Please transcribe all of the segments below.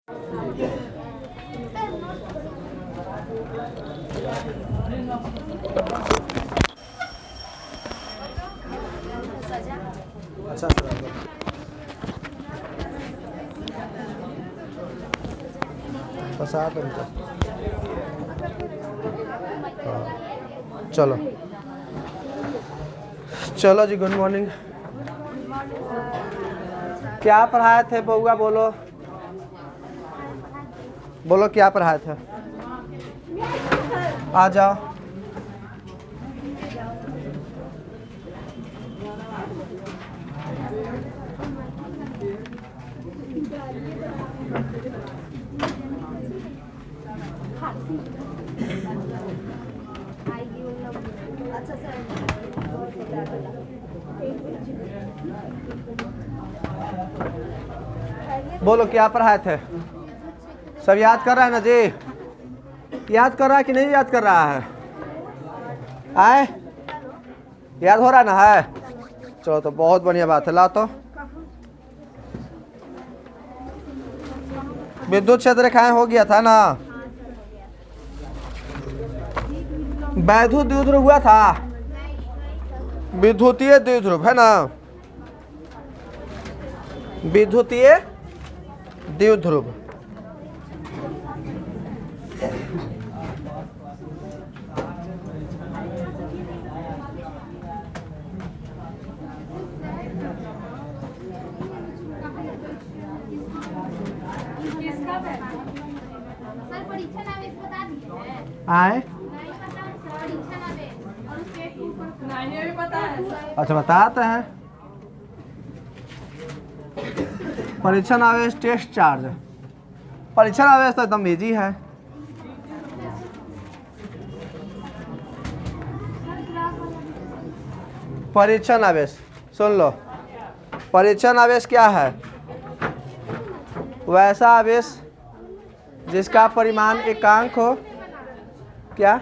अच्छा फंसा तो चलो चलो जी, गुड मॉर्निंग। क्या पढ़ाए थे बउआ? बोलो बोलो क्या पढ़ाए थे? आ जाओ। बोलो क्या पढ़ाए थे? सब याद कर रहा है ना जी? याद कर रहा है कि नहीं याद कर रहा है? आए याद हो रहा है ना? है चलो तो बहुत बढ़िया बात है। ला तो विद्युत क्षेत्र रेखाएं हो गया था ना? वैद्युत द्विध्रुव हुआ था? विद्युतीय द्विध्रुव है ना? विद्युतीय द्विध्रुव। आए अच्छा बताते हैं। परीक्षण आवेश टेस्ट चार्ज। परीक्षण आवेश तो एकदम इजी है। परीक्षण आवेश सुन लो। परीक्षण आवेश क्या है? वैसा आवेश जिसका परिमाण एकांक हो। क्या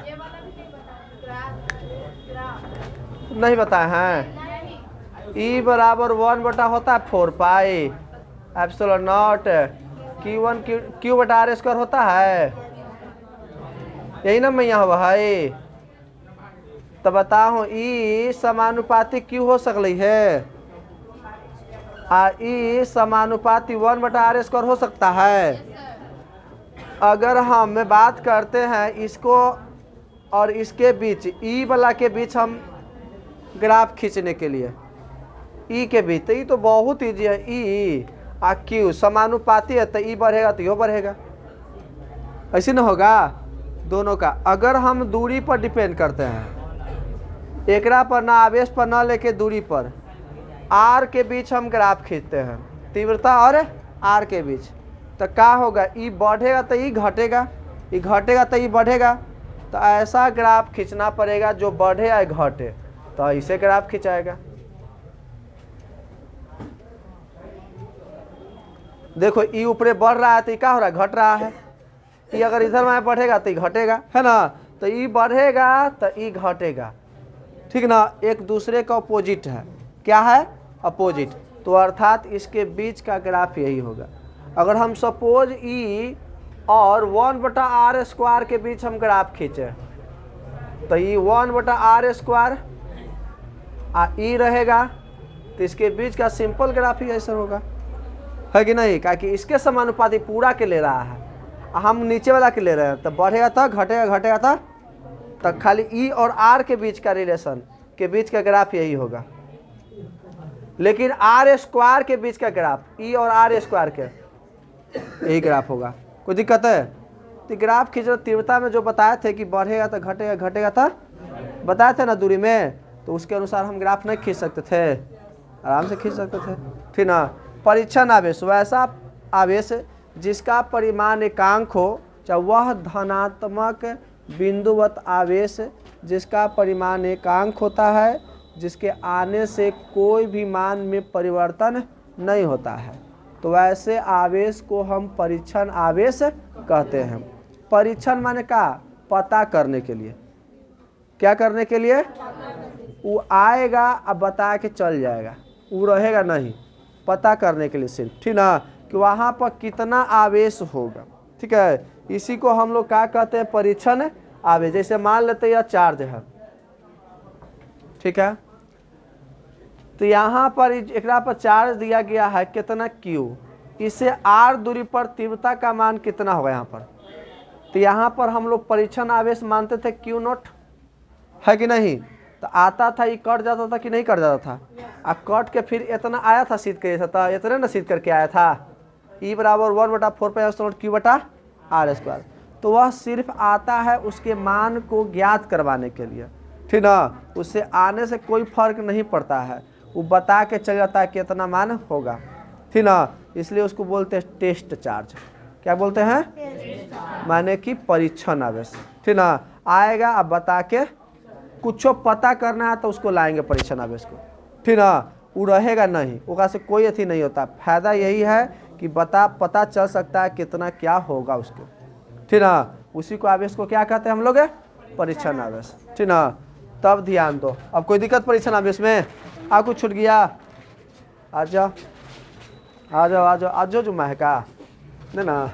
नहीं बताए हैं? ई बराबर 1 बटा होता है 4 पाई एप्सिलॉन नॉट Q1 Q बटा R स्क्वायर होता है। यही ना मैं यहाँ है। तो बताओ ई समानुपाती क्यों हो सकती है? ई समानुपाती 1 बटा R स्क्वायर हो सकता है। अगर हम बात करते हैं इसको और इसके बीच, ई वाला के बीच हम ग्राफ खींचने के लिए, ई के बीच, तो ई तो बहुत ईजी है। ई आ क्यू समानुपाती है तो ई बढ़ेगा तो यो बढ़ेगा। ऐसे ना होगा दोनों का। अगर हम दूरी पर डिपेंड करते हैं, एकरा पर ना आवेश पर ना लेके दूरी पर, आर के बीच हम ग्राफ खींचते हैं, तीव्रता और आर के बीच, तो क्या होगा? ई बढ़ेगा तो ई घटेगा, ई घटेगा तो ई बढ़ेगा। तो ऐसा ग्राफ खींचना पड़ेगा जो बढ़े या घटे, तो ऐसे ग्राफ खिंचाएगा। देखो ई ऊपरे बढ़ रहा है तो क्या हो रहा है? घट रहा है। ई अगर इधर में बढ़ेगा तो ई घटेगा, है ना? तो ई बढ़ेगा तो ई घटेगा, ठीक ना? एक दूसरे का अपोजिट है। क्या है? अपोजिट। तो अर्थात इसके बीच का ग्राफ यही होगा। अगर हम सपोज ई और 1 बटा R स्क्वायर के बीच हम ग्राफ खींचे तो ई 1 बटा R स्क्वायर ई रहेगा, तो इसके बीच का सिंपल ग्राफ ही ऐसा होगा, है कि नहीं? क्या कि इसके समानुपाती पूरा के ले रहा है, हम नीचे वाला के ले रहे हैं, तो बढ़ेगा तो घटेगा, घटेगा तो खाली ई और आर के बीच का रिलेशन के बीच का ग्राफ यही होगा। लेकिन आर स्क्वायर के बीच का ग्राफ, ई और आर स्क्वायर के, यही ग्राफ होगा। कोई दिक्कत है? तो ग्राफ खींचो तीव्रता में जो बताए थे कि बढ़ेगा तो घटेगा, घटेगा तो बताए थे ना दूरी में, तो उसके अनुसार हम ग्राफ नहीं खींच सकते थे? आराम से खींच सकते थे, ठीक ना? परीक्षण आवेश वैसा आवेश जिसका परिमाण एकांक हो, चाहे वह धनात्मक बिंदुवत आवेश जिसका परिमाण एकांक होता है, जिसके आने से कोई भी मान में परिवर्तन नहीं होता है, तो वैसे आवेश को हम परीक्षण आवेश कहते हैं। परीक्षण माने का? पता करने के लिए। क्या करने के लिए? वो आएगा अब बता के चल जाएगा, वो रहेगा नहीं, पता करने के लिए सिर्फ, ठीक ना? कि वहाँ पर कितना आवेश होगा। ठीक है, इसी को हम लोग क्या कहते हैं, परीक्षण आवेश। जैसे मान लेते हैं यह चार्ज है, ठीक है, तो यहाँ पर एकरा पर चार्ज दिया गया है कितना Q, इससे r दूरी पर तीव्रता का मान कितना होगा यहाँ पर। तो यहाँ पर हम लोग परीक्षण आवेश मानते थे Q नॉट, है कि नहीं। तो आता था ये कट जाता था कि नहीं कट जाता था, अब कट के फिर इतना आया था सीध के था, इतने ना सीध करके आया था, E बराबर 1/4πr²Q/r²। तो वह सिर्फ आता है उसके मान को ज्ञात करवाने के लिए, ठीक ना, उससे आने से कोई फर्क नहीं पड़ता है, वो बता के चल जाता है कितना मान होगा, ठीक ना। इसलिए उसको बोलते हैं टेस्ट चार्ज। क्या बोलते हैं, माने कि परीक्षण आवेश, ठीक ना। आएगा अब बता के कुछ पता करना है तो उसको लाएंगे परीक्षण आवेश को, ठीक ना। वो रहेगा नहीं, ओका से कोई अथी नहीं होता। फायदा यही है कि पता चल सकता है कितना क्या होगा उसको, ठीक ना। उसी को आवेश को क्या कहते हैं हम लोग, परीक्षण आवेश, ठीक ना। तब ध्यान दो, अब कोई दिक्कत परीक्षण आवेश में, कुछ छूट गया, आ जाओ आ जाओ आ जाओ आ जाओ, जो महका नहीं ना।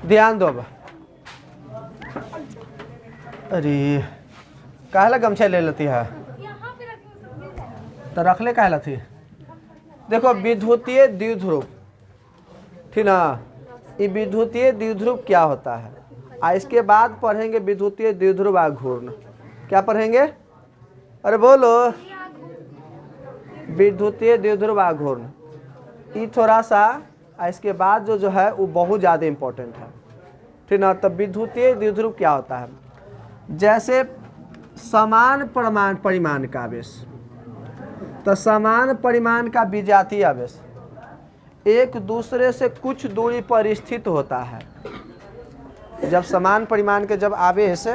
ध्यान दो अब, अरे काहला गमछा ले लेती है, तो रख ले काहला थी। देखो विद्युतीय द्विध्रुव, ठीक ना, ये विद्युतीय द्विध्रुव क्या होता है, इसके बाद पढ़ेंगे विद्युतीय द्विध्रुव आघूर्ण। क्या पढ़ेंगे, अरे बोलो, विद्युतीय द्विध्रुव आघूर्ण। ये थोड़ा सा इसके बाद जो है वो बहुत ज़्यादा इम्पोर्टेंट है, ठीक ना। तब विद्युतीय द्विध्रुव क्या होता है, जैसे समान परिमाण का आवेश, तो समान परिमाण का विजातीय आवेश एक दूसरे से कुछ दूरी पर स्थित होता है। जब समान परिमाण के जब आवेश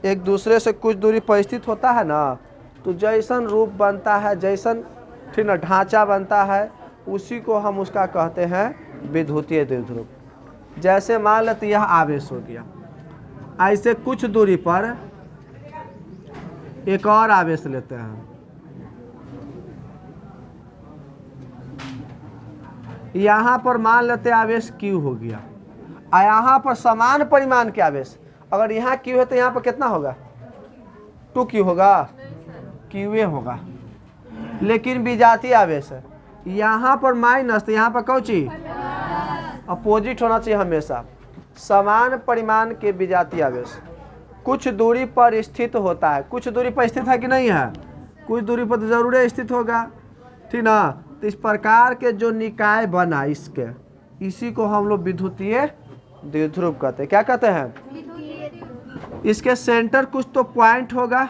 एक दूसरे से कुछ दूरी पर स्थित होता है ना, तो जैसन रूप बनता है, जैसन, ठीक ना, ढांचा बनता है, उसी को हम उसका कहते हैं विद्युतीय द्विध्रुव। जैसे मान लेते यह आवेश हो गया, ऐसे कुछ दूरी पर एक और आवेश लेते हैं, यहाँ पर मान लेते आवेश Q हो गया, और यहाँ पर समान परिमाण के आवेश, अगर यहाँ Q है तो यहाँ पर कितना होगा, 2Q होगा, QA होगा। लेकिन विजातीय आवेश है, यहाँ पर माइनस, तो यहाँ पर कौची अपोजिट होना चाहिए हमेशा। समान परिमाण के विजातीय आवेश कुछ दूरी पर स्थित होता है, कुछ दूरी पर स्थित है कि नहीं है, कुछ दूरी पर तो जरूर स्थित होगा, ठीक ना। तो इस प्रकार के जो निकाय बना इसके, इसी को हम लोग विद्युतीय द्विध्रुव कहते हैं। क्या कहते हैं, इसके सेंटर कुछ तो पॉइंट होगा,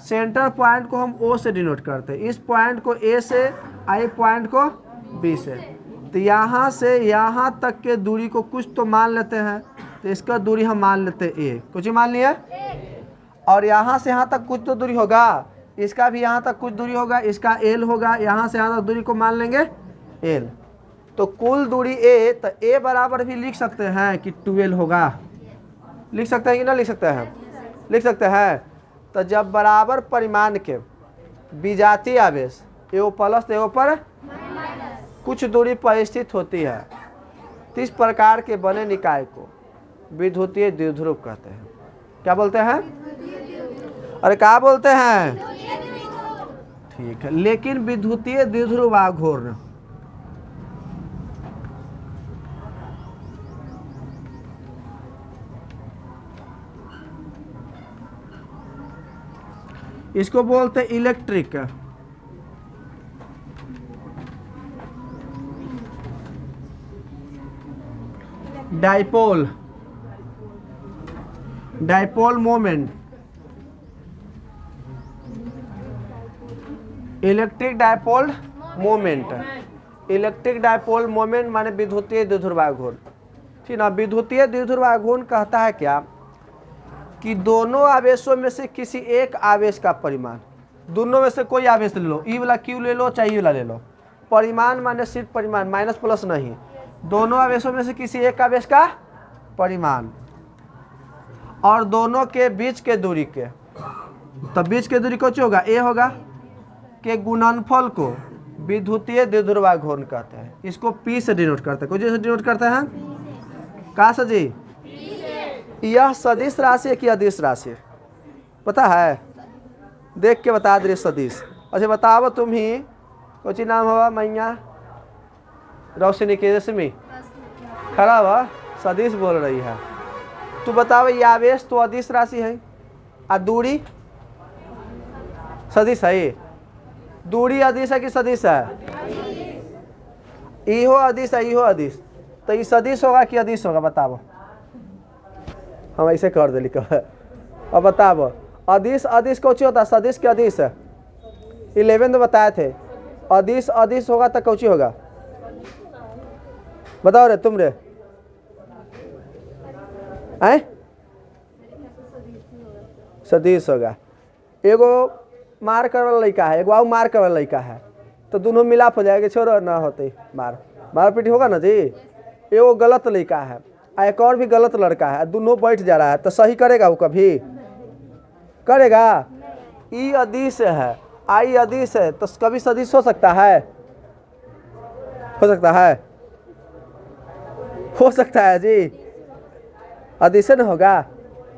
सेंटर पॉइंट को हम O से डिनोट करते हैं, इस पॉइंट को A से, आई पॉइंट को B से। तो यहाँ से यहाँ तक के दूरी को कुछ तो मान लेते हैं, तो इसका दूरी हम मान लेते हैं A, कुछ ही मान लिया। और यहाँ से यहाँ तक कुछ तो दूरी होगा, इसका भी यहाँ तक कुछ दूरी होगा, इसका L होगा, यहाँ से यहाँ तक दूरी को मान लेंगे L। तो कुल दूरी A, तो A बराबर भी लिख सकते हैं कि 2L होगा, लिख सकते हैं कि ना लिख सकते हैं, लिख सकते हैं। तो जब बराबर परिमाण के विजातीय आवेश एओ प्लस एओ पर कुछ दूरी पर स्थित होती है, तो इस प्रकार के बने निकाय को विद्युतीय द्विध्रुव कहते हैं। क्या बोलते हैं, अरे क्या बोलते हैं, ठीक है। लेकिन विद्युतीय द्विध्रुव आघूर्ण इसको बोलते हैं electric dipole, dipole moment, electric dipole moment. Electric dipole moment माने विद्युतीय द्विध्रुव आघूर्ण, ठीक ना। विद्युतीय द्विध्रुव आघूर्ण कहता है क्या, कि दोनों आवेशों में से किसी एक आवेश का परिमाण, दोनों में से कोई आवेश ले लो, ई वाला Q ले लो चाहे ई वाला ले लो, परिमाण माने सिर्फ परिमाण, माइनस प्लस नहीं, दोनों आवेशों में से किसी एक आवेश का परिमाण और दोनों के बीच के दूरी के, तो बीच के दूरी कुछ होगा, ए होगा के गुणनफल को विद्युतीय द्विध्रुवा घूर्ण कहते हैं। इसको पी से डिनोट करते हैं। कुछ से डिनोट करते हैं कहाँ से जी? यह सदिश राशि है कि अदिश राशि? पता है? देख के बता दे सदिश। अच्छा बताओ तुम ही, कुछ नाम हुआ मैया रोशनी की रश्मि खराब है, सदिश बोल रही है। तू बताओ ये आवेश तो अदिश राशि है और दूरी सदिश है। दूरी अदिश है कि सदिश है? इहो अदिश है, इहो अदिश, तो ये सदिश होगा कि अदिश होगा बताओ? हम ऐसे कर दिली कह। अब बताओ अदिश अदिश कौची होता है? सदिश के अदिश 11 तो बताए थे। अदिश अदिश होगा तो कौची होगा बताओ रे तुम रे? हैं? सदिश होगा। एगो मार कर वाला लड़का है, एगो मार कर वाला लड़का है, तो दोनों मिलाप हो जाएगा। छोड़ो ना होते मार पीटी होगा ना जी। एगो गलत लड़का है, एक और भी गलत लड़का है, दोनों बैठ जा रहा है, तो सही करेगा वो? कभी करेगा? ई अदिश है, आई अदिश है, तो कभी सदिश हो सकता है? हो सकता है? हो सकता है जी। अदिश न होगा।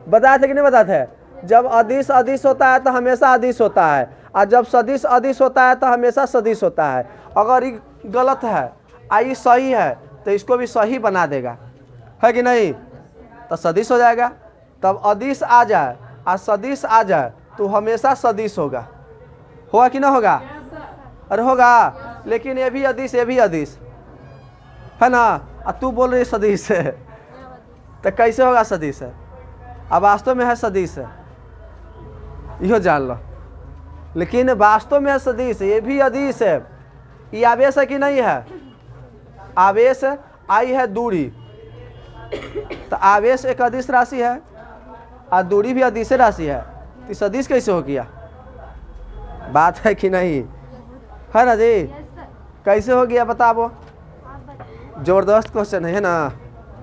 बताए थे कि नहीं बताते? जब अदिश अदिश होता है तो हमेशा अदिश होता है, और जब सदिश अदिश होता है तो हमेशा सदिश होता है। अगर ये गलत है आई सही है तो इसको भी सही बना देगा, है कि नहीं? तो सदिश हो जाएगा। तब अदिश आ जाए और सदिश आ जाए तो हमेशा सदिश होगा कि ना होगा? अरे होगा। लेकिन ये भी अदिश ये भी अदिश है ना, और तू बोल रही सदिश है, तो कैसे होगा सदिश है? अब वास्तव में है सदिश है, इहो जान लो। लेकिन वास्तव में है सदिश, ये भी अदिश है। ये आवेश है कि नहीं है? आवेश आई है दूरी, तो आवेश एक अदिश राशि है और दूरी भी अदिश राशि है, तो सदिश कैसे हो गया? बात है कि नहीं? है ना जी? कैसे हो गया बताओ? जबरदस्त क्वेश्चन है ना।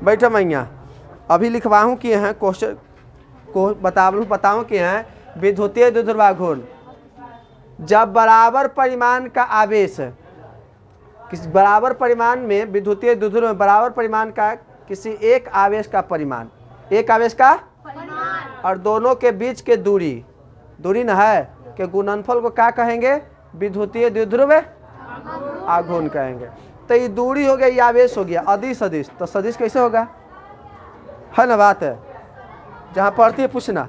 बैठो मैया, अभी लिखवाऊँ किए हैं क्वेश्चन को, बताऊँ किए हैं विद्युतीय द्विध्रुवा घूर्ण। जब बराबर परिमाण का आवेश किस बराबर परिमाण में विद्युतीय द्विध्रुव में बराबर परिमाण का किसी एक आवेश का परिमाण, एक आवेश का और दोनों के बीच के दूरी न है कि गुणनफल को क्या कहेंगे? विद्युतीय द्विध्रुव आघूर्ण कहेंगे। तो ये दूरी हो गया, ये आवेश हो गया, अदिश अदिश, तो सदिश कैसे होगा? है ना बात है? जहाँ पढ़ती है पूछना।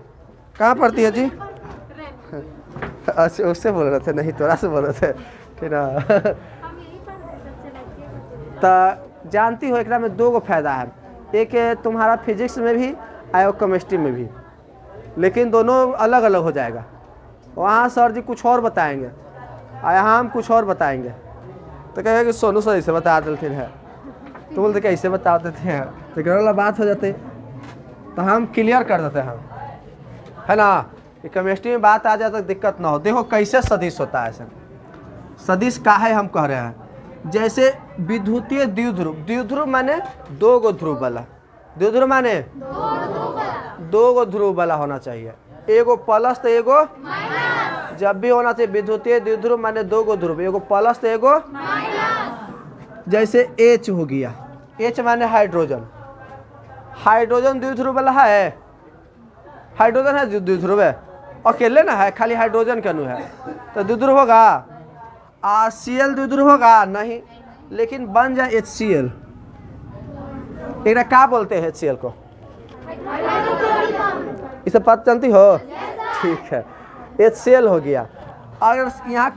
कहाँ पढ़ती है जी? अच्छा उससे बोल रहे थे, नहीं तोरा से बोल रहे थे ठीक ना। तो जानती हो एक में दो गो फायदा है, एक तुम्हारा फिजिक्स में भी और केमिस्ट्री में भी, लेकिन दोनों अलग अलग हो जाएगा। वहाँ सर जी कुछ और बताएंगे और यहाँ हम कुछ और बताएंगे, तो कहेगा कि सोनू सर ऐसे बता देते हैं, तो बोलते कैसे बता देते हैं, तो गलत बात हो जाते, तो हम क्लियर कर देते हैं, है ना? कि केमिस्ट्री में बात आ जाए तो दिक्कत ना हो। देखो कैसे सदिश होता है सर। सदिश का है हम कह रहे हैं, जैसे विद्युतीय द्विध्रुव, द्विध्रुव माने दो गो ध्रुव वाला, द्विध्रुव माने दो गो ध्रुव वाला होना चाहिए, एगो प्लस तो एगो जब भी होना चाहिए। विद्युतीय द्विध्रुव माने दो गो ध्रुव, एगो प्लस तो एगो जैसे H हो गया, H माने हाइड्रोजन, हाइड्रोजन द्विध्रुव वाला है, हाइड्रोजन है द्विध्रुव है, अकेले ना है, खाली हाइड्रोजन का नु है, तो द्विध्रुव होगा। Cl द्विध्रुव होगा नहीं, लेकिन बन जाए HCl। एक क्या बोलते हैं HCl को? इसे पता जानती हो? ठीक है, HCl हो गया। अगर यहाँ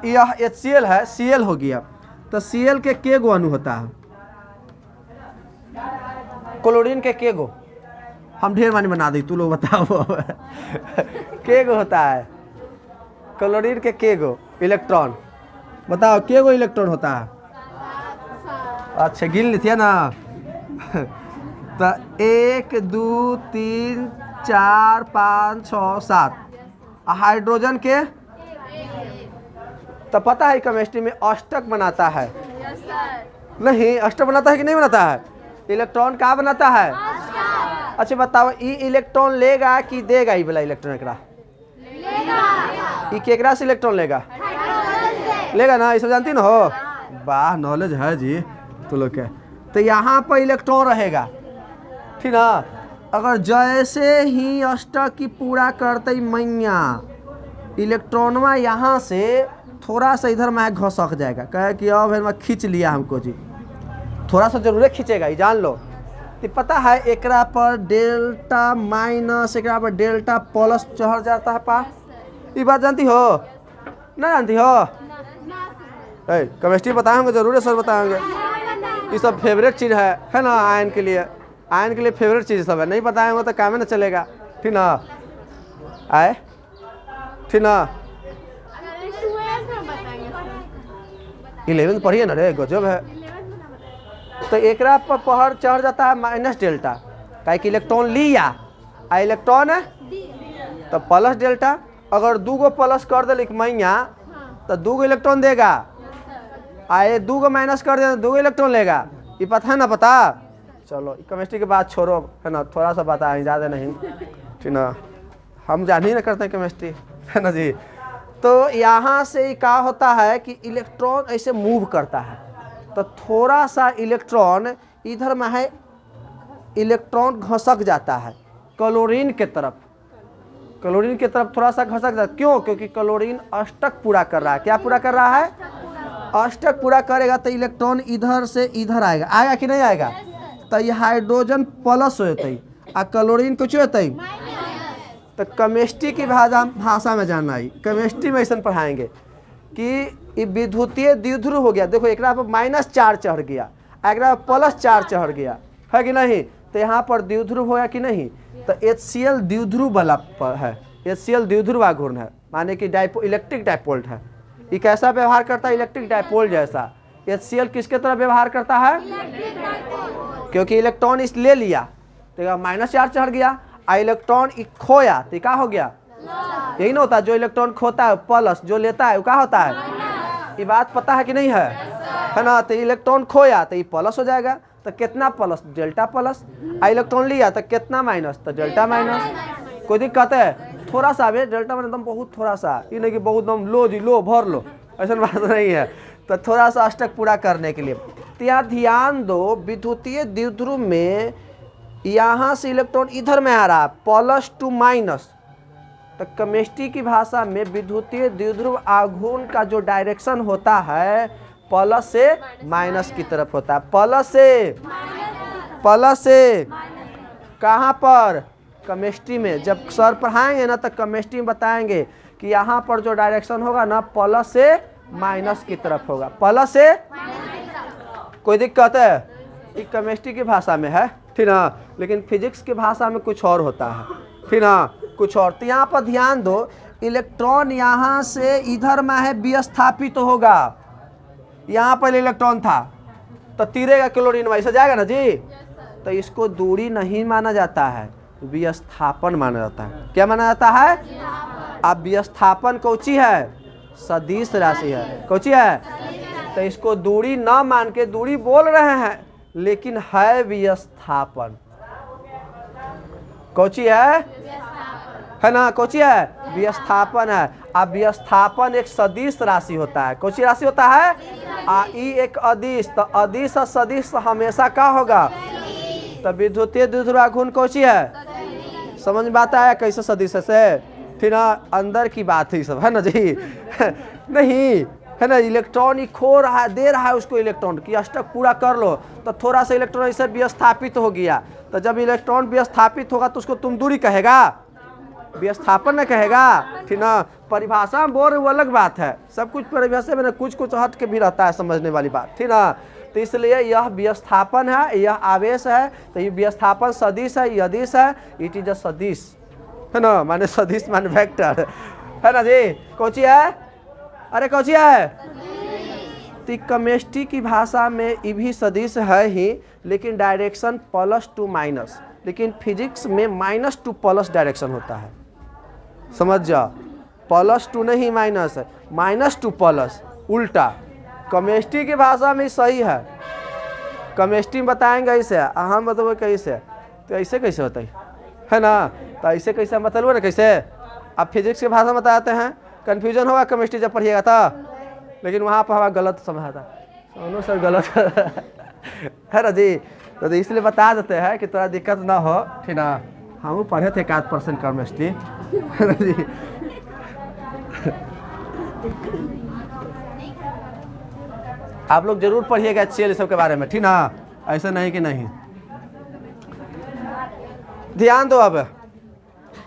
यह HCl है, Cl हो गया, तो Cl के गो अणु होता है? क्लोरीन के गो? हम ढेर मानी बना दी, तू लोग बताओ। के गो होता है क्लोरीन के गो इलेक्ट्रॉन? बताओ के गो इलेक्ट्रॉन होता है? अच्छा गिन ली थी ना। तो 1 2 3 4 5 6 7। हाइड्रोजन के तो पता है केमिस्ट्री में अष्टक बनाता है? नहीं, अष्टक बनाता है कि नहीं बनाता है? इलेक्ट्रॉन क्या बनाता है? अच्छा बताओ ई इलेक्ट्रॉन लेगा कि देगा? ई वाला इलेक्ट्रॉन एकरा ई केकरा से इलेक्ट्रॉन लेगा? लेगा ना, ये सब जानती ना हो। वाह नॉलेज है जी तो लोग के। तो यहाँ पर इलेक्ट्रॉन रहेगा, ठीक ना। अगर जैसे ही अष्टक की पूरा करते मैया इलेक्ट्रॉनवा यहाँ से थोड़ा सा इधर में घसक जाएगा, कहे कि अब है खींच लिया हमको जी, थोड़ा सा जरूर खींचेगा, ये जान लो। तो पता है एकरा पर डेल्टा माइनस एकरा पर डेल्टा प्लस चढ़ जाता है पास। ये बात जानती हो ना? जानती हो? केमिस्ट्री बताएंगे जरूर है सर, बताएंगे। ये सब फेवरेट चीज़ है ना आयन के लिए। आयन के लिए फेवरेट चीज़ सब है, नहीं बताएंगे तो काम ही ना चलेगा, ठीक ना। आए ठीक ना। 11th पढ़िए ना रे, गजब है। तो एकरा पर पहर चढ़ जाता है माइनस डेल्टा, काहे कि इलेक्ट्रॉन लिया आ इलेक्ट्रॉन है तो प्लस डेल्टा। अगर 2 गो प्लस कर दे लिख मैया तो 2 गो इलेक्ट्रॉन देगा, आए 2 गो माइनस कर दे 2 गो इलेक्ट्रॉन लेगा। ये पता है ना? पता। चलो केमिस्ट्री की बात छोड़ो, है ना, थोड़ा सा बताएं, ज़्यादा नहीं, ठीक ना। हम जान ही ना करते हैं केमिस्ट्री, है ना जी। तो यहाँ से क्या होता है कि इलेक्ट्रॉन ऐसे मूव करता है, तो थोड़ा सा इलेक्ट्रॉन इधर में है, इलेक्ट्रॉन घसक जाता है क्लोरीन के तरफ। क्लोरीन की तरफ थोड़ा सा घसक जाता है। क्यों? क्योंकि क्लोरीन अष्टक पूरा कर रहा है। क्या पूरा कर रहा है? अष्टक पूरा करेगा तो इलेक्ट्रॉन इधर से इधर आएगा। आएगा कि नहीं आएगा? तो ये हाइड्रोजन प्लस होते आ क्लोरीन कुछ होते। तो केमिस्ट्री की भाषा में जानना है, केमिस्ट्री में ऐसा पढ़ाएंगे कि विद्युतीय द्विध्रुव हो गया। देखो एक पर माइनस चार्ज चढ़ गया, एक प्लस चार्ज चढ़ गया, है कि नहीं। तो यहाँ पर द्विध्रुव होगा कि नहीं? तो HCl द्विध्रुव वाला है, HCl द्विध्रुव घूर्ण है, माने कि इलेक्ट्रिक डाइपोल्ट है। ये कैसा व्यवहार करता है? इलेक्ट्रिक डाइपोल जैसा। HCl किसके तरह व्यवहार करता है? क्योंकि इलेक्ट्रॉन इस ले लिया तो माइनस चार्ज चढ़ गया, आ इलेक्ट्रॉन खोया तो क्या हो गया? यही ना होता, जो इलेक्ट्रॉन खोता है प्लस, जो लेता है वो क्या होता है? ये बात पता है कि नहीं है ना। तो इलेक्ट्रॉन खोया तो ये प्लस हो जाएगा, तो कितना प्लस? Delta plus. आ इलेक्ट्रॉन लिया तो कितना माइनस? तो डेल्टा माइनस। कोई दिक्कत है? थोड़ा सा भी डेल्टा में एकदम बहुत थोड़ा सा, ये नहीं कि बहुत एकदम लो जी लो भर लो, ऐसा बात नहीं है। तो थोड़ा सा अष्टक पूरा करने के लिए। तो यहाँ ध्यान दो, विद्युतीय द्विध्रुव में यहाँ से इलेक्ट्रॉन इधर में आ रहा है प्लस टू माइनस। तो केमिस्ट्री की भाषा में विद्युतीय द्विध्रुव आघूर्ण का जो डायरेक्शन होता है प्लस से माइनस की तरफ होता है। प्लस से कहाँ पर? केमिस्ट्री में जब सर पढ़ाएंगे ना तो केमिस्ट्री में बताएंगे कि यहाँ पर जो डायरेक्शन होगा ना प्लस से माइनस की तरफ होगा। प्लस से कोई दिक्कत है? ये केमिस्ट्री की भाषा में है, ठीक ना। लेकिन फिजिक्स की भाषा में कुछ और होता है, ठीक ना, कुछ और। तो यहाँ पर ध्यान दो, इलेक्ट्रॉन यहाँ से इधर में है विस्थापित तो होगा। यहाँ पर इलेक्ट्रॉन था तो तीरेगा क्लोरीन वैसे जाएगा ना जी। तो इसको दूरी नहीं माना जाता है, विस्थापन माना जाता है। क्या माना जाता है? अब विस्थापन कौची है? सदिश राशि है। कौची है? तो इसको दूरी ना मान के, दूरी बोल रहे हैं लेकिन है विस्थापन। कौची है ना? कौची है? विस्थापन है। अब विस्थापन एक सदिश राशि होता है। कौची राशि होता है? ई एक अदिश। तो अदिश और सदिश हमेशा क्या होगा? तो विद्युतीय द्विध्रुव आघूर्ण कौची है? समझ में बात आया कैसे सदिश से? फिर ना अंदर की बात है सब, है ना जी। नहीं है ना, इलेक्ट्रॉन ही खो रहा है, दे रहा है उसको इलेक्ट्रॉन की अष्टक पूरा कर लो, तो थोड़ा सा इलेक्ट्रॉन ऐसे विस्थापित हो गया। तो जब इलेक्ट्रॉन विस्थापित होगा तो उसको तुम दूरी कहेगा, विस्थापन न कहेगा, ठीक ना। परिभाषा में बोल रहे वो अलग बात है, सब कुछ परिभाषा में कुछ कुछ हट के भी रहता है समझने वाली बात, ठीक ना। तो इसलिए यह विस्थापन है, यह आवेश है। तो ये विस्थापन सदिश है, यदिश है, इट इज अ सदिश, है ना, माने सदिश माने वेक्टर, है ना जी। कौची है? अरे कौची है? तो केमिस्ट्री की भाषा में ये भी सदिश है ही, लेकिन डायरेक्शन प्लस टू माइनस। लेकिन फिजिक्स में माइनस टू प्लस डायरेक्शन होता है, समझ जा। प्लस टू नहीं माइनस है, माइनस टू प्लस, उल्टा। केमिस्ट्री की भाषा में सही है, केमिस्ट्री में बताएंगे ऐसे, हम बताओ कैसे। तो ऐसे कैसे होता है ना। तो ऐसे कैसे मतलब ना कैसे आप फिजिक्स की भाषा में बताते हैं, कन्फ्यूजन होगा केमिस्ट्री जब पढ़िएगा था, लेकिन वहाँ पर हमारा गलत समझा था, दोनों सर गलत है ना जी। तो इसलिए बता देते हैं कि थोड़ा दिक्कत ना हो, ठीक ना। हम पढ़े थे 1% केमिस्ट्री है ना जी। आप लोग जरूर पढ़िएगा HCl सब के बारे में, ठीक ना, ऐसा नहीं कि नहीं। ध्यान दो। अब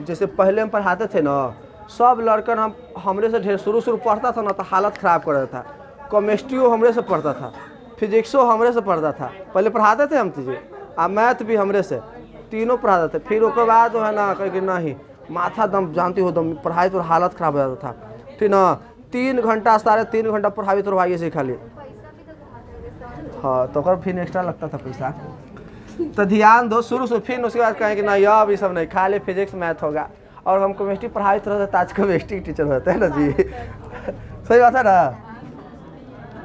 जैसे पहले हम पढ़ाते थे ना, सब लड़कन हमरे से ढेर शुरू पढ़ता था ना तो हालत ख़राब कर देता था। केमिस्ट्री हमरे से पढ़ता था, फिजिक्सो हमरे से पढ़ता था, पहले पढ़ाते थे हम तुझे, और मैथ भी हमरे से, तीनों पढ़ाते थे। फिर उसके बाद है ना कहीं नहीं माथा दम जानती हो दम पढ़ाई तो हालत ख़राब हो जाता था, ठीक ना। 3 घंटा 3.5 घंटा पढ़ाई तो भाई से खाली, हाँ तो फिर एक्स्ट्रा लगता था पैसा। तो ध्यान दो शुरू से, फिर उसके बाद कहें कि नहीं अब ये सब नहीं, खाली फिजिक्स मैथ होगा। और हम केमिस्ट्री पढ़ाई तो रहते आज केमिस्ट्री टीचर होते हैं ना जी। सही बात है ना।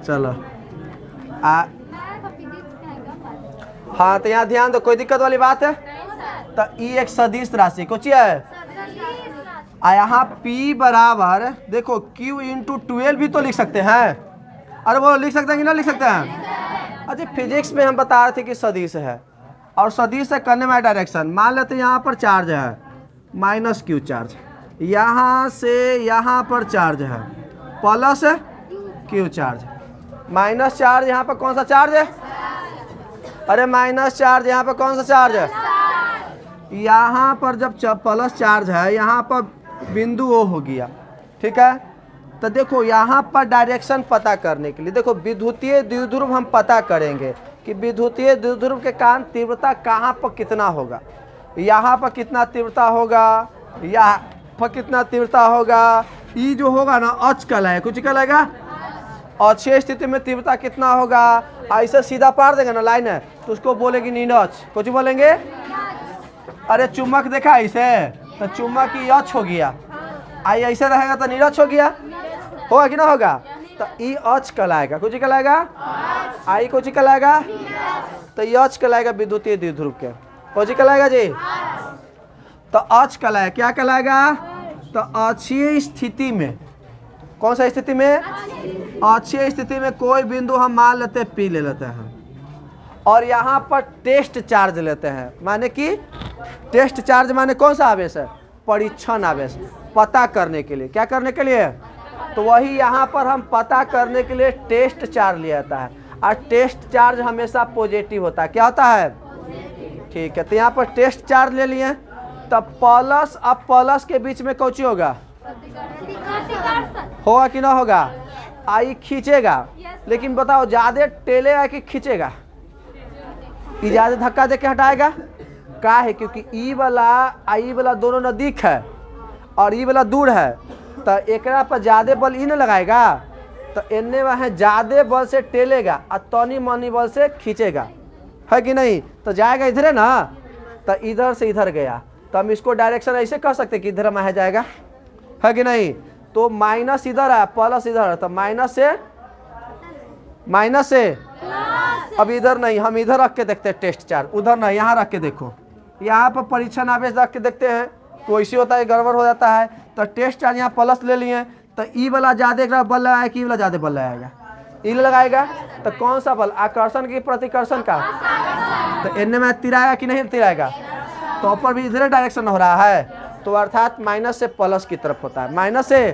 चलो हाँ तो यहाँ ध्यान दो, कोई दिक्कत वाली बात है। तो ई एक सदिश राशि कुछ है, यहाँ P बराबर देखो Q इंटू 12 भी तो लिख सकते हैं। अरे वो लिख सकते हैं कि ना लिख सकते हैं। अच्छा फिजिक्स में हम बता रहे थे कि सदिश है, और सदिश से करने में डायरेक्शन, मान लेते हैं यहाँ पर चार्ज है माइनस Q चार्ज, यहाँ से यहाँ पर चार्ज है plus Q charge, minus charge यहाँ पर कौन सा चार्ज है, अरे माइनस चार्ज यहाँ पर कौन सा चार्ज है, यहाँ पर जब प्लस चार्ज है यहाँ पर बिंदु O हो गया, ठीक है। तो देखो यहाँ पर डायरेक्शन पता करने के लिए देखो विद्युतीय द्विध्रुव हम पता करेंगे कि विद्युतीय द्विध्रुव के कारण तीव्रता कहाँ पर कितना होगा, यहाँ पर कितना तीव्रता होगा, यहाँ पर कितना तीव्रता होगा। ये जो होगा ना अच कहलाएगा, कुछ कहलाएगा अक्षीय स्थिति में तीव्रता कितना होगा। ऐसे सीधा पार देगा ना लाइन है तो उसको बोलेगी नीरज, कुछ बोलेंगे। अरे चुम्बक देखा ऐसे तो चुम्बक की अच हो गया, आई ऐसे रहेगा तो नीरज हो गया, होगा कि ना होगा। तो ई अच कहलाएगा, कुछ कहलाएगा, आई कुछ कहलाएगा, तो ये अच कहलाएगा विद्युतीय द्विध्रुव के, कुछ कहलाएगा जी। तो अच कहलाएगा, क्या कहलाएगा, तो अक्षीय स्थिति में, कौन सा स्थिति में, अक्षीय स्थिति में कोई बिंदु हम मान लेते हैं P ले लेते हैं, और यहाँ पर टेस्ट चार्ज लेते हैं, माने कि टेस्ट चार्ज माने कौन सा आवेश है, परीक्षण आवेश, पता करने के लिए, क्या करने के लिए, तो वही यहाँ पर हम पता करने के लिए टेस्ट चार्ज लिया जाता है, और टेस्ट चार्ज हमेशा पॉजिटिव होता है, क्या होता है, ठीक है। तो यहाँ पर टेस्ट चार्ज ले लिए, तब प्लस, अब प्लस के बीच में कौची होगा, होगा कि ना होगा, आई खींचेगा, लेकिन बताओ ज्यादा टेलेगा कि खींचेगा, ई ज्यादा धक्का देके हटाएगा, का है क्योंकि ई वाला आई वाला दोनों नजदीक है और ई वाला दूर है, तो एकरा पर ज्यादा बल ई न लगाएगा, तो एने वह ज्यादा बल से टेलेगा और तनी मनी बल से खींचेगा, है कि नहीं। तो जाएगा इधर है ना, तो इधर से इधर गया, तो हम इसको डायरेक्शन ऐसे कर सकते कि इधर में जाएगा, है कि नहीं। तो माइनस इधर है प्लस इधर है, तो माइनस से अब इधर नहीं, हम इधर रख के देखते हैं टेस्ट चार्ज, उधर नहीं यहाँ रख के देखो, यहाँ पर परीक्षण आवेश रख के देखते हैं, तो ऐसे होता है गड़बड़ हो जाता है। तो टेस्ट चार्ज यहाँ प्लस ले लिए, तो ई वाला ज्यादा बल लगाएगा कि ई वाला ज्यादा बल लगाएगा, ई लगाएगा, तो कौन सा बल, आकर्षण की प्रतिकर्षण का, तो इनमें में तिराएगा कि नहीं तिराएगा, तो ऊपर भी इधर डायरेक्शन हो रहा है, तो अर्थात माइनस से प्लस की तरफ होता है, माइनस से।